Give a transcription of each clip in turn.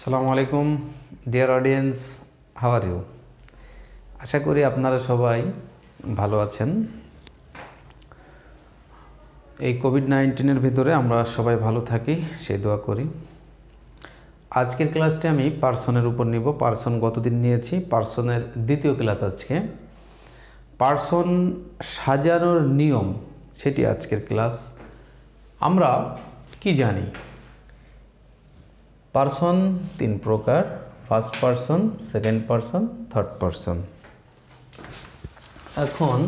আসসালামু আলাইকুম dear audience, how are you? আশা করি আপনারা সবাই ভালো আছেন। এই কোভিড-19 ভিতরে আমরা সবাই ভালো থাকি সেই দোয়া করি। আজকের ক্লাসটি আমি পার্সনের উপর নিব। পার্সন গতদিন নিয়েছি, পার্সনের দ্বিতীয় ক্লাস আজকে। পার্সন সাজানোর নিয়ম, সেটি আজকের ক্লাস। আমরা কি জানি? পার্সন তিন প্রকার: first person, second person, third person. এখন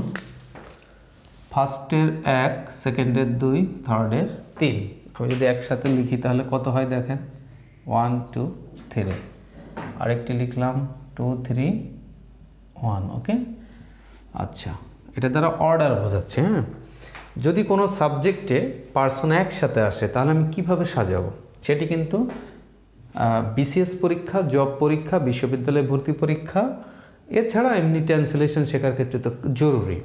ফার্স্টের এক, সেকেন্ডের দুই, থার্ডের তিন। আমি যদি একসাথে লিখি তাহলে কত হয় দেখেন, 1 2 3। আরেকটি লিখলাম 2 3 1। ওকে, আচ্ছা, এটা দ্বারা অর্ডার বোঝাচ্ছে। হ্যাঁ, যদি কোনো সাবজেক্টে পার্সন একসাথে আসে তাহলে আমি কিভাবে সাজাবো সেটি কিন্তু বিসিএস পরীক্ষা, জব পরীক্ষা, বিশ্ববিদ্যালয়ে ভর্তি পরীক্ষা, এছাড়া এমনি ট্রান্সলেশন শেখার ক্ষেত্রে তো জরুরি।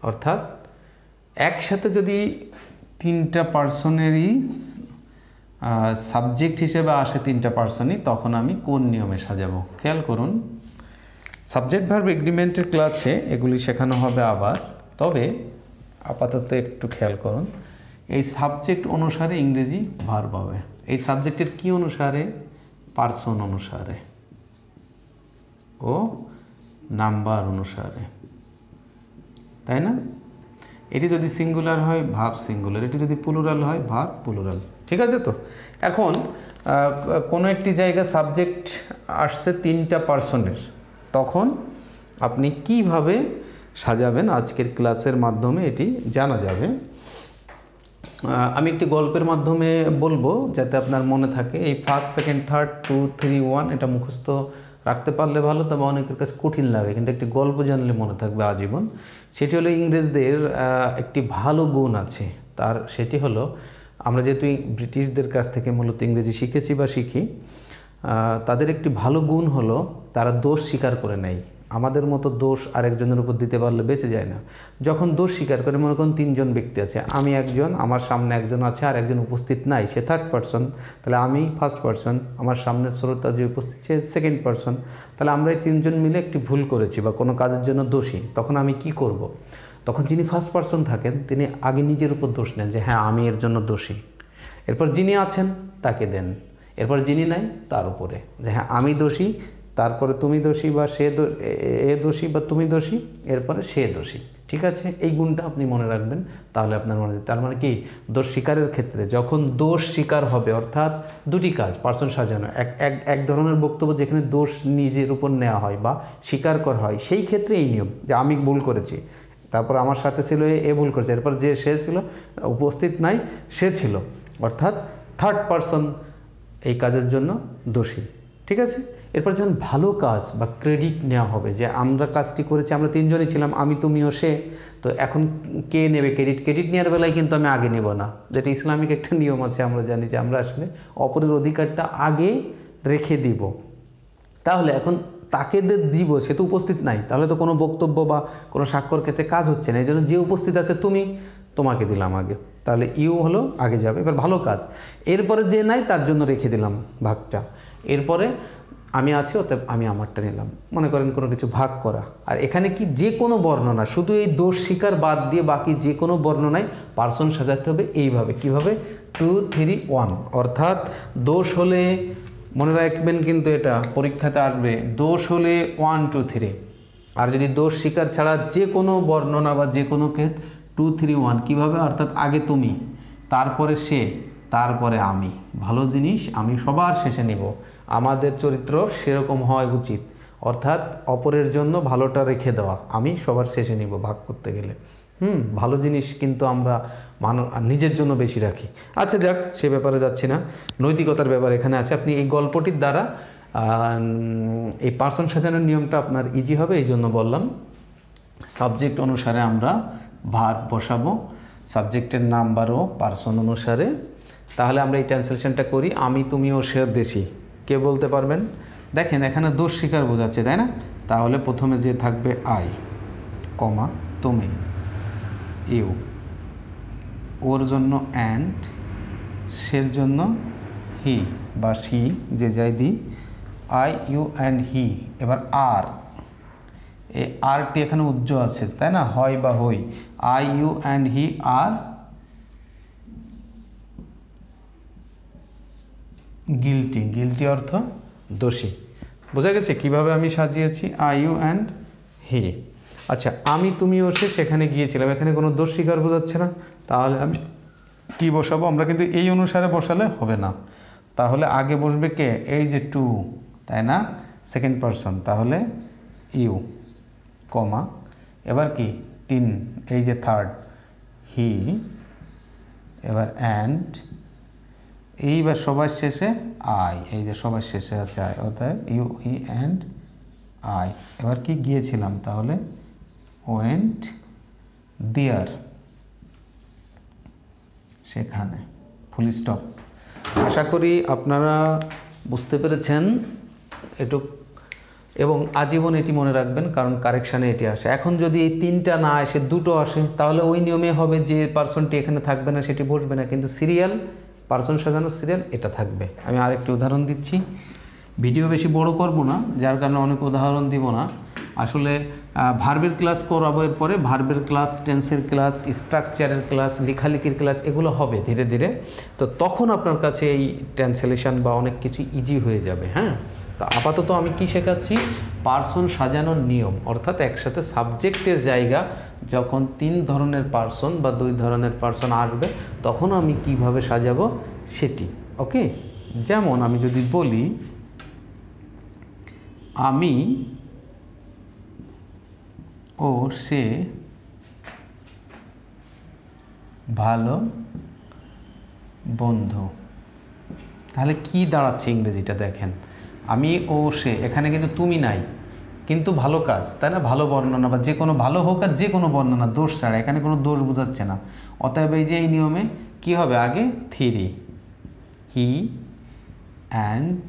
অর্থাৎ একসাথে যদি তিনটা পার্সনেরই সাবজেক্ট হিসেবে আসে, তিনটা পার্সনই, তখন আমি কোন নিয়মে সাজাবো খেয়াল করুন। সাবজেক্ট ভার্ব এগ্রিমেন্টের ক্লাসে এগুলি শেখানো হবে আবার, তবে আপাতত একটু খেয়াল করুন। এই সাবজেক্ট অনুসারে ইংরেজি ভার্ব হবে। এই সাবজেক্টের কি অনুসারে? পার্সন অনুসারে ও নাম্বার অনুসারে, তাই না? এটি যদি সিঙ্গুলার হয় ভার্ব সিঙ্গুলার, এটি যদি প্লুরাল হয় ভার্ব প্লুরাল। ঠিক আছে তো? এখন কোনো একটি জায়গায় সাবজেক্ট আসছে তিনটা পার্সনের, তখন আপনি কিভাবে সাজাবেন আজকের ক্লাসের মাধ্যমে এটি জানা যাবে। আমি একটি গল্পের মাধ্যমে বলবো যাতে আপনার মনে থাকে। এই ফার্স্ট, সেকেন্ড, থার্ড, 2 3 1 এটা মুখস্থ রাখতে পারলে ভালো, তবে অনেকের কাছে কঠিন লাগে, কিন্তু একটি গল্প জানলে মনে থাকবে আজীবন। সেটি হলো ইংরেজদের একটি ভালো গুণ আছে তার, সেটি হলো আমরা যেহেতু ব্রিটিশদের কাছ থেকে মূলত ইংরেজি শিখেছি বা শিখি, তাদের একটি ভালো গুণ হলো তারা দোষ স্বীকার করে নেয়। আমাদের মতো দোষ আরেকজনের উপর দিতে পারলে বেঁচে যায় না। যখন দোষ স্বীকার করে, মনে করুন তিনজন ব্যক্তি আছে, আমি একজন, আমার সামনে একজন আছে, আর একজন উপস্থিত নাই, সে থার্ড পার্সন, তাহলে আমি ফার্স্ট পার্সন, আমার সামনে শ্রোতা যে উপস্থিত সে সেকেন্ড পার্সন। তাহলে আমরা এই তিনজন মিলে একটি ভুল করেছি বা কোনো কাজের জন্য দোষী। তখন আমি কি করব? তখন যিনি ফার্স্ট পার্সন থাকেন তিনি আগে নিজের উপর দোষ নেন যে হ্যাঁ আমি এর জন্য দোষী। এরপর যিনি আছেন তাকে দেন, এরপর যিনি নাই তার উপরে যে হ্যাঁ আমি দোষী, তারপরে তুমি দোষী বা এ দোষী বা তুমি দোষী, এরপরে সে দোষী। ঠিক আছে, এই গুণটা আপনি মনে রাখবেন, তাহলে আপনার মনে, তার মানে কি, দোষ স্বীকারের ক্ষেত্রে যখন দোষ স্বীকার হবে, অর্থাৎ দুটি কাজ পার্সন সাজানো, এক ধরনের বক্তব্য যেখানে দোষ নিজের উপর নেওয়া হয় বা স্বীকার করা হয়, সেই ক্ষেত্রে এই নিয়ম যে আমি ভুল করেছি, তারপর আমার সাথে ছিল এ ভুল করেছে, এরপর যে সে ছিল উপস্থিত নাই সে ছিল, অর্থাৎ থার্ড পার্সন এই কাজের জন্য দোষী। ঠিক আছে, এরপর যখন ভালো কাজ বা ক্রেডিট নেওয়া হবে যে আমরা কাজটি করেছি, আমরা তিনজনই ছিলাম, আমি তুমিও সে, তো এখন কে নেবে ক্রেডিট? ক্রেডিট নেওয়ার বেলায় কিন্তু আমি আগে নেব না, যেটা ইসলামিক একটা নিয়ম আছে। আমরা জানি যে আমরা আসলে অপরের অধিকারটা আগে রেখে দিব। তাহলে এখন তাকে দিব, সে তো উপস্থিত নাই, তাহলে তো কোনো বক্তব্য বা কোনো স্বাক্ষর ক্ষেত্রে কাজ হচ্ছে না। এই জন্য যে উপস্থিত আছে তোমাকে দিলাম আগে, তাহলে ইউ হলো আগে যাবে। এবার ভালো কাজ, এরপরে যে নাই তার জন্য রেখে দিলাম ভাগটা, এরপরে আমি আছি অতএব আমি আমারটা নিলাম। মনে করেন কোনো কিছু ভাগ করা। আর এখানে কি যে কোনো বর্ণনা, শুধু এই দোষ স্বীকার বাদ দিয়ে বাকি যে কোনো বর্ণনায় পার্সন সাজাতে হবে এইভাবে। কিভাবে? 2 3 1। অর্থাৎ দোষ হলে, মনে রাখবেন কিন্তু এটা পরীক্ষাতে আসবে, দোষ হলে 1 2 3। আর যদি দোষ স্বীকার ছাড়া যে কোনো বর্ণনা বা যে কোনো ক্ষেত্রে 2 3 1। কীভাবে? অর্থাৎ আগে তুমি, তারপরে সে, তারপরে আমি। ভালো জিনিস আমি সবার শেষে নিব। আমাদের চরিত্র সেরকম হওয়া উচিত, অর্থাৎ অপরের জন্য ভালোটা রেখে দেওয়া, আমি সবার শেষে নিব ভাগ করতে গেলে। ভালো জিনিস কিন্তু আমরা নিজের জন্য বেশি রাখি। আচ্ছা যাক, সে ব্যাপারে যাচ্ছি না, নৈতিকতার ব্যাপার এখানে আছে। আপনি এই গল্পটির দ্বারা এই পার্সন সাজানোর নিয়মটা আপনার ইজি হবে, এই জন্য বললাম। সাবজেক্ট অনুসারে আমরা ভার্ব বসাবো, সাবজেক্টের নাম্বারও পার্সন অনুসারে। তাহলে আমরা এই ট্রান্সলেশনটা করি, আমি তুমিও সে দেশি। কে বলতে পারবেন? দেখেন এখানে দোষ স্বীকার বোঝাচ্ছে, তাই না? তাহলে প্রথমে যে থাকবে আই, কমা তুমি, ইউ, ওর জন্য অ্যান্ড, সের জন্য হি বা শি যে যাই দিই, আই ইউ অ্যান্ড হি। এবার আর, এই আরটি এখানে উজ্জ্বল আছে তাই না, হয় বা হই। I U and he R guilty, guilty অর্থ দোষী। বোঝা গেছে কিভাবে আমি সাজিয়েছি, আই ইউ অ্যান্ড হি। আচ্ছা, আমি তুমি ও সে সেখানে গিয়েছিলাম, এখানে কোনো দোষ স্বীকার বোঝাচ্ছে না, তাহলে আমি কি বসাবো? আমরা কিন্তু এই অনুসারে বসালে হবে না, তাহলে আগে বসবে কে, এই যে টু তাই না, সেকেন্ড পারসন, তাহলে ইউ কমা, এবার কি তিন, এই যে থার্ড হি, এবার অ্যান্ড, এইবার সবার শেষে আই, এই যে সবার শেষে আছে আই, অর্থাৎ ইউ হি অ্যান্ড আই। এবার কি গিয়েছিলাম, তাহলে ওয়েন্ট দেয়ার, সেখানে, ফুল স্টপ। আশা করি আপনারা বুঝতে পেরেছেন এটুক, এবং আজীবন এটি মনে রাখবেন, কারণ কারেকশানে এটি আসে। এখন যদি এই তিনটা না আসে, দুটো আসে, তাহলে ওই নিয়মে হবে যে পার্সনটি এখানে থাকবে না, সেটি বসবে না, কিন্তু সিরিয়াল, পার্সন সাজানোর সিরিয়াল এটা থাকবে। আমি আরেকটি উদাহরণ দিচ্ছি, ভিডিও বেশি বড় করব না, যার কারণে অনেক উদাহরণ দিব না। আসলে ভার্বের ক্লাস করাবো, এরপরে ভার্বের ক্লাস, টেন্সের ক্লাস, স্ট্রাকচারের ক্লাস, লেখালেখির ক্লাস, এগুলো হবে ধীরে ধীরে। তো তখন আপনার কাছে এই ট্রান্সলেশন বা অনেক কিছু ইজি হয়ে যাবে। হ্যাঁ, তো আপাতত আমি কি শেখাচ্ছি, পার্সন সাজানোর নিয়ম, অর্থাৎ একসাথে সাবজেক্টের জায়গা যখন তিন ধরনের পার্সন বা দুই ধরনের পার্সন আসবে, তখন আমি কিভাবে সাজাবো সেটি। ওকে, যেমন আমি যদি বলি আমি ও সে ভালো বন্ধু, তাহলে কি দাঁড়াচ্ছে ইংরেজিটা দেখেন, আমি ও সে, এখানে কিন্তু তুমি নাই, কিন্তু ভালো কাজ তাই না, ভালো বর্ণনা বা যে কোনো ভালো হোক আর যে কোনো বর্ণনা দোষ ছাড়া, এখানে কোনো দোষ বোঝাচ্ছে না। অতএব এই যে এই নিয়মে কি হবে, আগে থ্রি, হি অ্যান্ড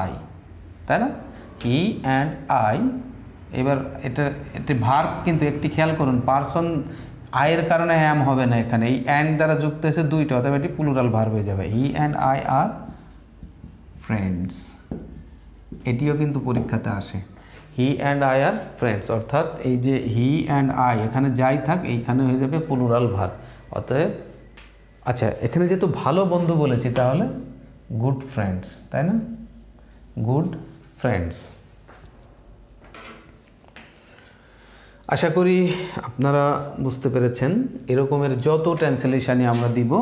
আই, তাই না, হি অ্যান্ড আই। এবার এটা ভার্ব, কিন্তু একটি খেয়াল করুন, পার্সন আয়ের কারণে অ্যাম হবে না, এখানে এই অ্যান্ড দ্বারা যুক্ত হয়েছে দুইটা, অতএব এটি প্লুরাল ভার্ব হয়ে যাবে, he and I are friends. এটিও কিন্তু পরীক্ষাতে আসে, he and I are friends, অর্থাৎ এই যে হি অ্যান্ড আই এখানে যাই থাক, এইখানে হয়ে যাবে প্লুরাল ভার্ব। অতএব আচ্ছা, এখানে যেহেতু ভালো বন্ধু বলেছি, তাহলে গুড ফ্রেন্ডস, তাই না, গুড ফ্রেন্ডস। আশা করি আপনারা বুঝতে পেরেছেন, এরকমের যত ট্রান্সলেশনই আমরা দিব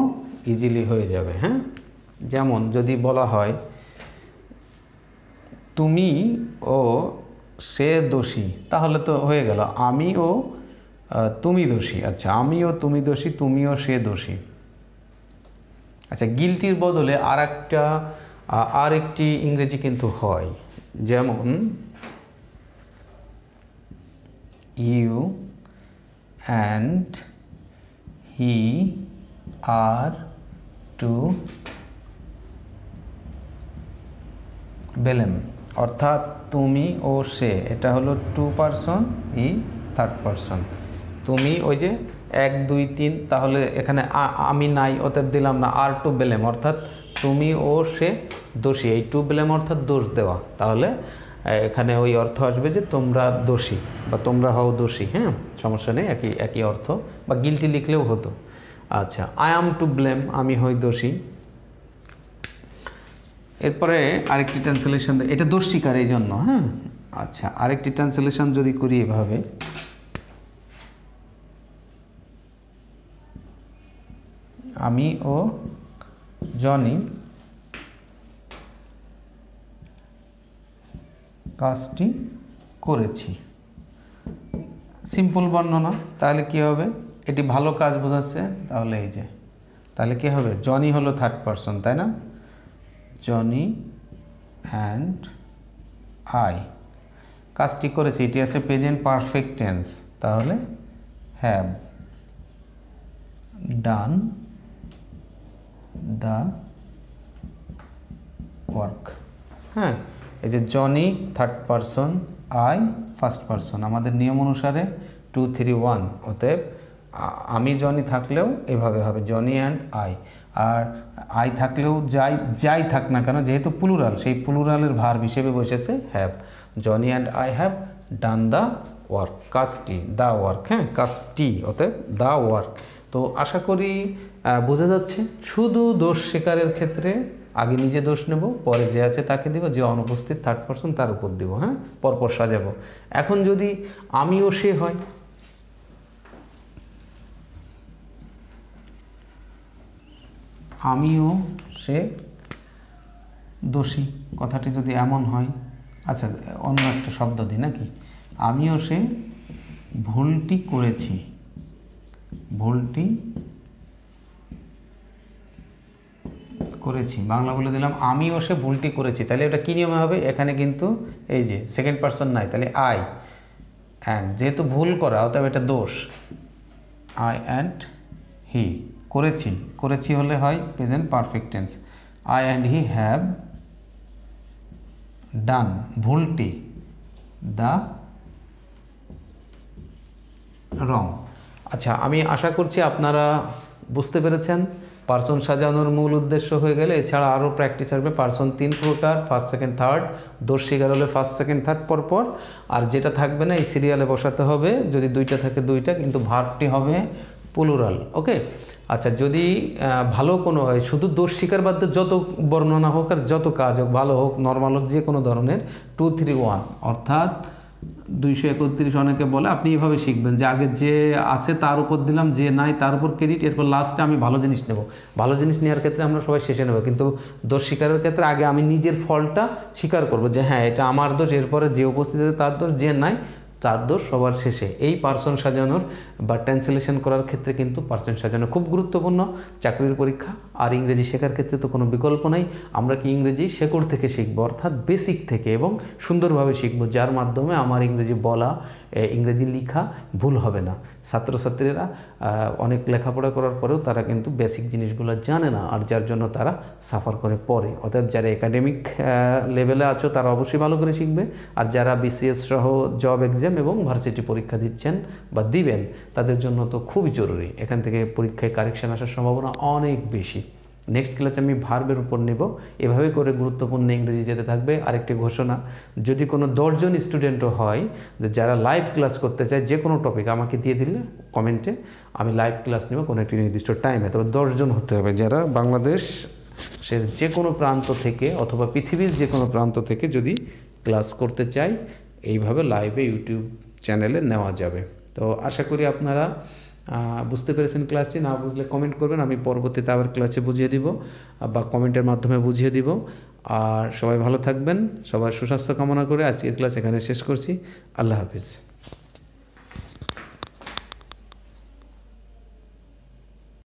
ইজিলি হয়ে যাবে। হ্যাঁ, যেমন যদি বলা হয় তুমি ও সে দোষী, তাহলে তো হয়ে গেল আমি ও তুমি দোষী। আচ্ছা, আমি ও তুমি দোষী, তুমি ও সে দোষী। আচ্ছা, গিলটির বদলে আরেকটি ইংরেজি কিন্তু হয়, যেমন you and he are to blame, অর্থাৎ তুমি ও সে, এটা হলো two person, he third person. তুমি ওই যে 1 2 3, তাহলে এখানে আমি নাই, অতএব দিলাম না আর টু বেলেম, অর্থাৎ তুমি ও সে দোষী, এই টু বেলেম অর্থাৎ দোষ দেওয়া, তাহলে এখানে ওই অর্থ আসবে যে তোমরা দোষী বা তোমরা হও দোষী। হ্যাঁ, সমস্যা নেই, একই অর্থ, বা গিলটি লিখলেও হতো। আচ্ছা, আই অ্যাম টু ব্লেম, আমি হই দোষী। এরপরে আরেকটি ট্রান্সলেশন, এটা দোষ স্বীকার এই জন্য। হ্যাঁ, আচ্ছা, আরেকটি ট্রান্সলেশন যদি করি এভাবে, আমি ও জনি কাজটি করেছি, সিম্পল বর্ণনা, তাহলে কি হবে, এটি ভালো কাজ বোঝাচ্ছে, তাহলে এই যে, তাহলে কি হবে, জনি হলো থার্ড পারসন, তাই না, জনি অ্যান্ড আই কাজটি করেছে, এটি আছে প্রেজেন্ট পারফেক্ট টেন্স, তাহলে হ্যাভ ডান দ্য ওয়ার্ক। হ্যাঁ, এই যে Johnny third person, I first person, আমাদের নিয়ম অনুসারে 2 3 1, অতএব আমি জনি থাকলেও এভাবে হবে জনি অ্যান্ড আই। আর আই থাকলেও যাই থাক না কেন, যেহেতু প্লুরাল, সেই প্লুরালের ভার্ব হিসেবে বসেছে have. Johnny and I have done the work, কাজটি, দ্য ওয়ার্ক, হ্যাঁ কাজটি, অতএব দ্য ওয়ার্ক। তো আশা করি বোঝা যাচ্ছে। শুধু দোষ স্বীকারের ক্ষেত্রে আগে নিজে দোষ নেব, পরে যে আছে তাকে দিব, যে অনুপস্থিত থার্ড পারসন তার উপর দিব, হ্যাঁ পরপর সাজাবো। এখন যদি আমিও সে হয়, আমিও সে দোষী, কথাটি যদি এমন হয়, আচ্ছা অন্য একটা শব্দ দিই নাকি, আমিও সে ভুলটি করেছি, ভুলটি করেছি, বাংলা বলে দিলাম আমিও সে ভুলটি করেছি। তাহলে এটা কী নিয়মে হবে, এখানে কিন্তু এই যে সেকেন্ড পারসন নাই, তাহলে আই অ্যান্ড, যেহেতু ভুল করা অতএব এটা দোষ, আই অ্যান্ড হি, করেছি, করেছি হলে হয় present perfect tense, I and he have done, ভুলটি, দ্য রং। আচ্ছা, আমি আশা করছি আপনারা বুঝতে পেরেছেন। পার্সন সাজানোর মূল উদ্দেশ্য হয়ে গেলে এছাড়া আরও প্র্যাকটিস আসবে। পার্সন 3 প্রকার, ফার্স্ট সেকেন্ড থার্ড, দোষ স্বীকার হলে ফার্স্ট সেকেন্ড থার্ড পরপর, আর যেটা থাকবে না এই সিরিয়ালে বসাতে হবে, যদি 2টা থাকে 2টা, কিন্তু ভার্বটি হবে প্লুরাল। ওকে, আচ্ছা যদি ভালো কোনো হয়, শুধু দোষ স্বীকার বাদ দিয়ে যত বর্ণনা হোক আর যত কাজ হোক, ভালো হোক নর্মাল হোক, যে কোনো ধরনের 2, 3, 1 অর্থাৎ 231 অনেকে বলে, আপনি এইভাবে শিখবেন যে আগে যে আছে তার উপর দিলাম, যে নাই তার উপর ক্রেডিট, এরপর লাস্টে আমি ভালো জিনিস নেব। ভালো জিনিস নেওয়ার ক্ষেত্রে আমরা সবাই শেষে নেব, কিন্তু দোষ স্বীকারের ক্ষেত্রে আগে আমি নিজের ফলটা স্বীকার করব যে হ্যাঁ এটা আমার দোষ, এরপরে যে উপস্থিত আছে তার দোষ, যে নাই তার দোষ সবার শেষে। এই পার্সন সাজানোর বা ট্রান্সলেশন করার ক্ষেত্রে কিন্তু পার্সন সাজানো খুব গুরুত্বপূর্ণ। চাকরির পরীক্ষা আর ইংরেজি শেখার ক্ষেত্রে তো কোনো বিকল্প নেই। আমরা কি ইংরেজি শেকড় থেকে শিখবো, অর্থাৎ বেসিক থেকে, এবং সুন্দরভাবে শিখবো, যার মাধ্যমে আমার ইংরেজি বলা, ইংরেজি লেখা ভুল হবে না। ছাত্রছাত্রীরা অনেক লেখাপড়া করার পরেও তারা কিন্তু বেসিক জিনিসগুলো জানে না, আর যার জন্য তারা সাফার করে পড়ে। অতএব যারা একাডেমিক লেভেলে আছো তারা অবশ্যই ভালো করে শিখবে, আর যারা বিসিএস সহ জব এক্সাম এবং ভার্সিটি পরীক্ষা দিচ্ছেন বা দিবেন তাদের জন্য তো খুবই জরুরি। এখান থেকে পরীক্ষায় কারেকশন আসার সম্ভাবনা অনেক বেশি। নেক্সট ক্লাসে আমি ভার্বের উপর নেব। এভাবে করে গুরুত্বপূর্ণ ইংরেজি যেতে থাকবে। আরেকটি ঘোষণা, যদি কোনো 10 জন স্টুডেন্টও হয় যে যারা লাইভ ক্লাস করতে চায়, যে কোনো টপিক আমাকে দিয়ে দিলে কমেন্টে, আমি লাইভ ক্লাস নেব কোনো একটি নির্দিষ্ট টাইমে। তবে 10 জন হতে হবে, যারা বাংলাদেশ সে যে কোনো প্রান্ত থেকে অথবা পৃথিবীর যে কোনো প্রান্ত থেকে যদি ক্লাস করতে চাই, এইভাবে লাইভে ইউটিউব চ্যানেলে নেওয়া যাবে। তো আশা করি আপনারা বুঝতে পেরেছেন ক্লাসটি। না বুঝলে কমেন্ট করবেন, আমি পরবর্তীতে আবার ক্লাসে বুঝিয়ে দিব বা কমেন্টের মাধ্যমে বুঝিয়ে দিব। আর সবাই ভালো থাকবেন, সবার সুস্বাস্থ্য কামনা করে আজকের ক্লাস এখানে শেষ করছি। আল্লাহ হাফিজ।